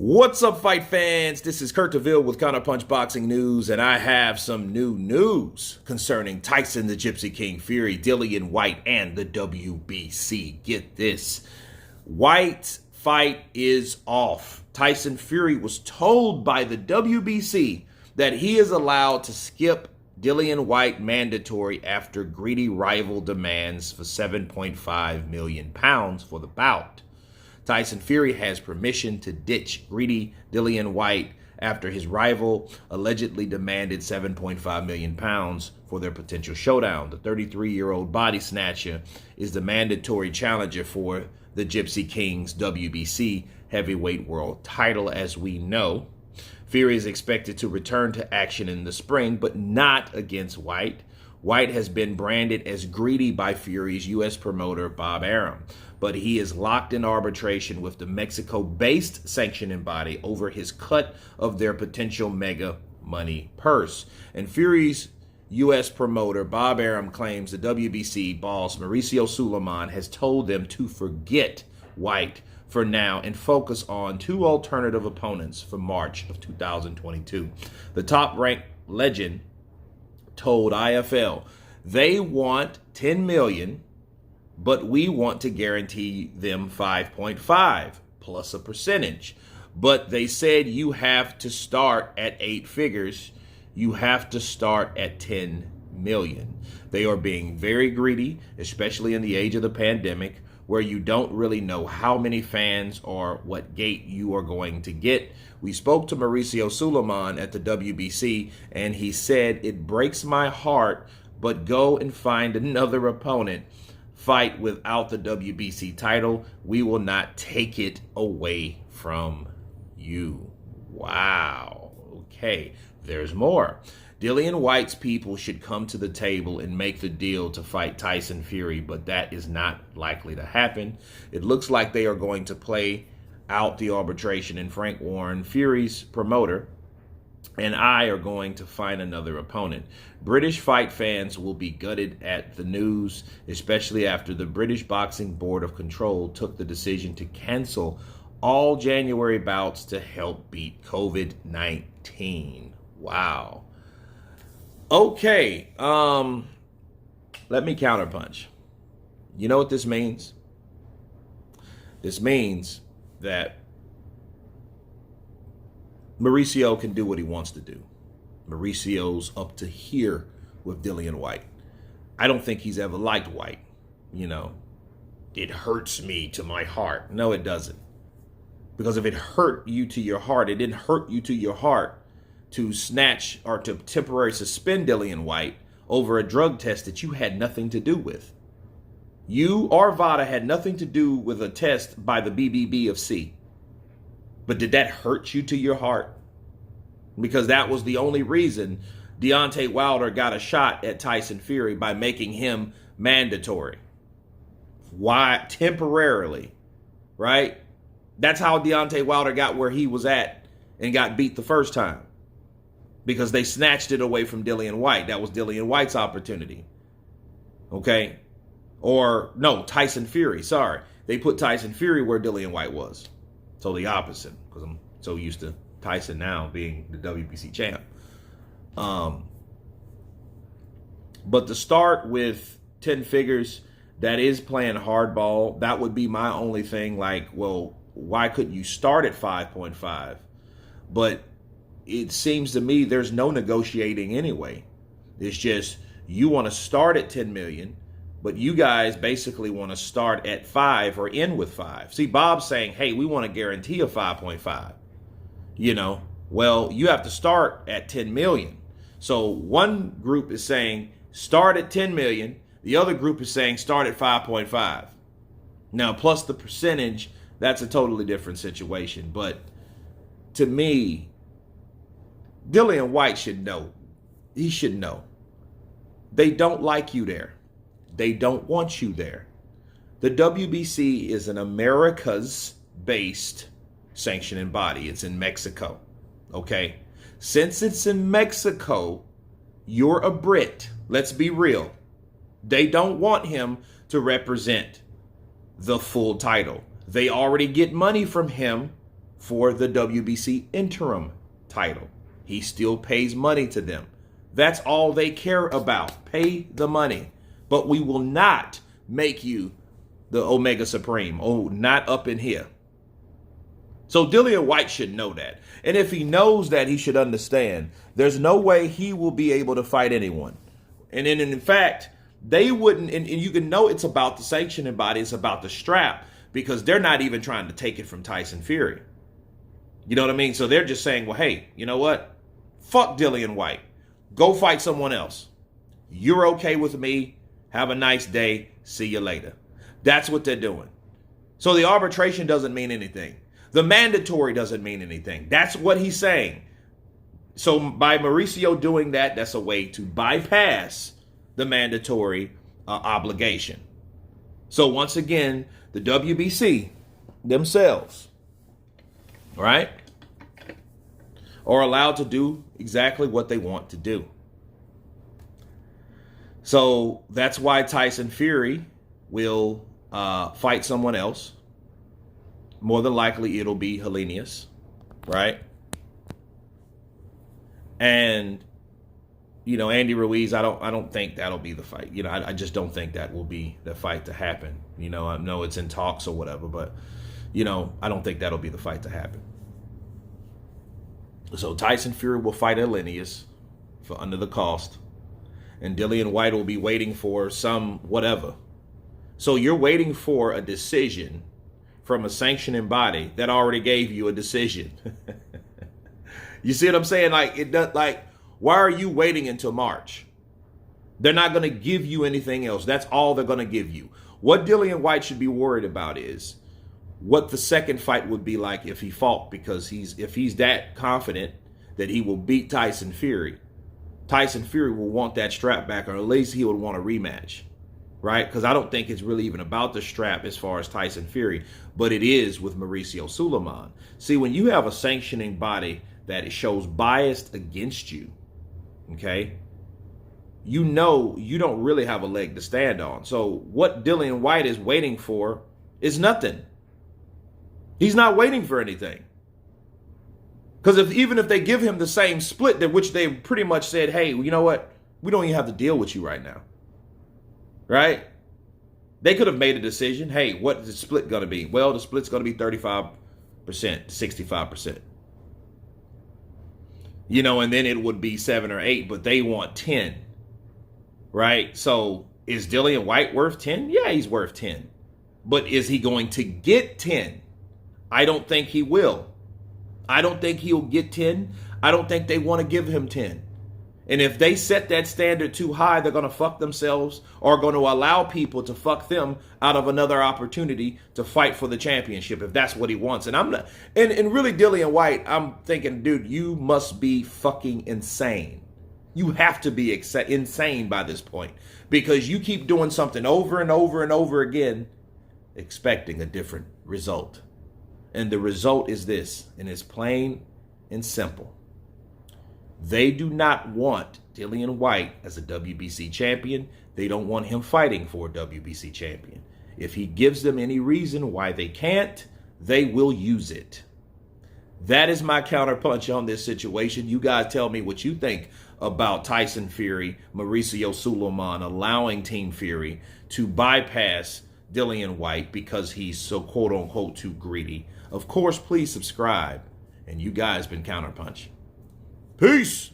What's up, fight fans? This is Kurt DeVille with Counterpunch Boxing News, and I have some new news concerning Tyson the Gypsy King Fury, Dillian Whyte, and the WBC. Get this. Whyte's fight is off. Tyson Fury was told by the WBC that he is allowed to skip Dillian Whyte mandatory after greedy rival demands for £7.5 million for the bout. Tyson Fury has permission to ditch greedy Dillian Whyte after his rival allegedly demanded £7.5 million for their potential showdown. The 33-year-old body snatcher is the mandatory challenger for the Gypsy King's WBC heavyweight world title, as we know. Fury is expected to return to action in the spring, but not against Whyte. Whyte has been branded as greedy by Fury's U.S. promoter, Bob Arum, but he is locked in arbitration with the Mexico-based sanctioning body over his cut of their potential mega money purse. And Fury's U.S. promoter, Bob Arum, claims the WBC boss, Mauricio Suleiman, has told them to forget Whyte for now and focus on two alternative opponents for March of 2022. The top-ranked legend told IFL, they want $10 million, but we want to guarantee them 5.5 plus a percentage. But they said you have to start at 8 figures. You have to start at 10 million. They are being very greedy, especially in the age of the pandemic, where you don't really know how many fans or what gate you are going to get. We spoke to Mauricio Suleiman at the WBC, and he said, it breaks my heart, but go and find another opponent. Fight without the WBC title. We will not take it away from you. Wow. Okay, there's more. Dillian Whyte's people should come to the table and make the deal to fight Tyson Fury, but that is not likely to happen. It looks like they are going to play out the arbitration, and Frank Warren, Fury's promoter, and I are going to find another opponent. British fight fans will be gutted at the news, especially after the British Boxing Board of Control took the decision to cancel all January bouts to help beat COVID-19. Wow. Okay, let me counterpunch. You know what this means? This means that Mauricio can do what he wants to do. Mauricio's up to here with Dillian Whyte. I don't think he's ever liked Whyte. You know, it hurts me to my heart. No, it doesn't. Because if it hurt you to your heart, it didn't hurt you to your heart to snatch or to temporarily suspend Dillian Whyte over a drug test that you had nothing to do with. You or Vada had nothing to do with a test by the BBBFC. But did that hurt you to your heart? Because that was the only reason Deontay Wilder got a shot at Tyson Fury, by making him mandatory. Why? Temporarily, right? That's how Deontay Wilder got where he was at and got beat the first time. Because they snatched it away from Dillian Whyte. That was Dillian Whyte's opportunity. Okay? Or, no, Tyson Fury. Sorry. They put Tyson Fury where Dillian Whyte was. So the opposite. Because I'm so used to Tyson now being the WBC champ. But to start with 10 figures, that is playing hardball. That would be my only thing. Like, well, why couldn't you start at 5.5? But it seems to me there's no negotiating anyway. It's just you want to start at 10 million, but you guys basically want to start at 5 or end with 5. See, Bob's saying, hey, we want to guarantee a 5.5. You know, well, you have to start at 10 million. So one group is saying start at 10 million. The other group is saying start at 5.5. Now, plus the percentage, that's a totally different situation. But to me, Dillian Whyte should know. He should know. They don't like you there. They don't want you there. The WBC is an America's-based sanctioning body. It's in Mexico. Okay? Since it's in Mexico, you're a Brit. Let's be real. They don't want him to represent the full title. They already get money from him for the WBC interim title. He still pays money to them. That's all they care about. Pay the money. But we will not make you the Omega Supreme. Oh, not up in here. So Dillian Whyte should know that. And if he knows that, he should understand there's no way he will be able to fight anyone. And in fact, they wouldn't, and you can know it's about the sanctioning body, it's about the strap, because they're not even trying to take it from Tyson Fury. You know what I mean? So they're just saying, well, hey, you know what? Fuck Dillian Whyte. Go fight someone else. You're okay with me. Have a nice day. See you later. That's what they're doing. So the arbitration doesn't mean anything. The mandatory doesn't mean anything. That's what he's saying. So by Mauricio doing that, that's a way to bypass the mandatory obligation. So once again, the WBC themselves, right, are allowed to do exactly what they want to do. So that's why Tyson Fury will fight someone else. More than likely, it'll be Helenius, right? And you know, Andy Ruiz, I don't think that'll be the fight. You know, I just don't think that will be the fight to happen. You know, I know it's in talks or whatever, but you know, I don't think that'll be the fight to happen. So Tyson Fury will fight Helenius for under the cost, and Dillian Whyte will be waiting for some whatever. So you're waiting for a decision from a sanctioning body that already gave you a decision. You see what I'm saying? Like, it does, like, why are you waiting until March? They're not going to give you anything else. That's all they're going to give you. What Dillian Whyte should be worried about is what the second fight would be like if he fought, because if he's that confident that he will beat Tyson Fury will want that strap back, or at least he would want a rematch, right? Because I don't think it's really even about the strap as far as Tyson Fury, but it is with Mauricio Suleiman. See, when you have a sanctioning body that shows bias against you, okay, you know you don't really have a leg to stand on. So what Dillian Whyte is waiting for is nothing. He's not waiting for anything. Because even if they give him the same split, that which they pretty much said, hey, you know what? We don't even have to deal with you right now. Right? They could have made a decision. Hey, what is the split going to be? Well, the split's going to be 35% to 65%. You know, and then it would be 7 or 8, but they want 10. Right? So is Dillian Whyte worth 10? Yeah, he's worth 10. But is he going to get 10? I don't think he will. I don't think he'll get 10. I don't think they want to give him 10. And if they set that standard too high, they're going to fuck themselves, or going to allow people to fuck them out of another opportunity to fight for the championship, if that's what he wants. And I'm not, and really Dillian Whyte, I'm thinking, dude, you must be fucking insane. You have to be insane by this point, because you keep doing something over and over and over again, expecting a different result. And the result is this, and it's plain and simple. They do not want Dillian Whyte as a WBC champion. They don't want him fighting for a WBC champion. If he gives them any reason why they can't, they will use it. That is my counterpunch on this situation. You guys tell me what you think about Tyson Fury, Mauricio Suleiman allowing Team Fury to bypass Dillian Whyte because he's so quote-unquote too greedy. Of course, please subscribe. And you guys been Counterpunch. Peace.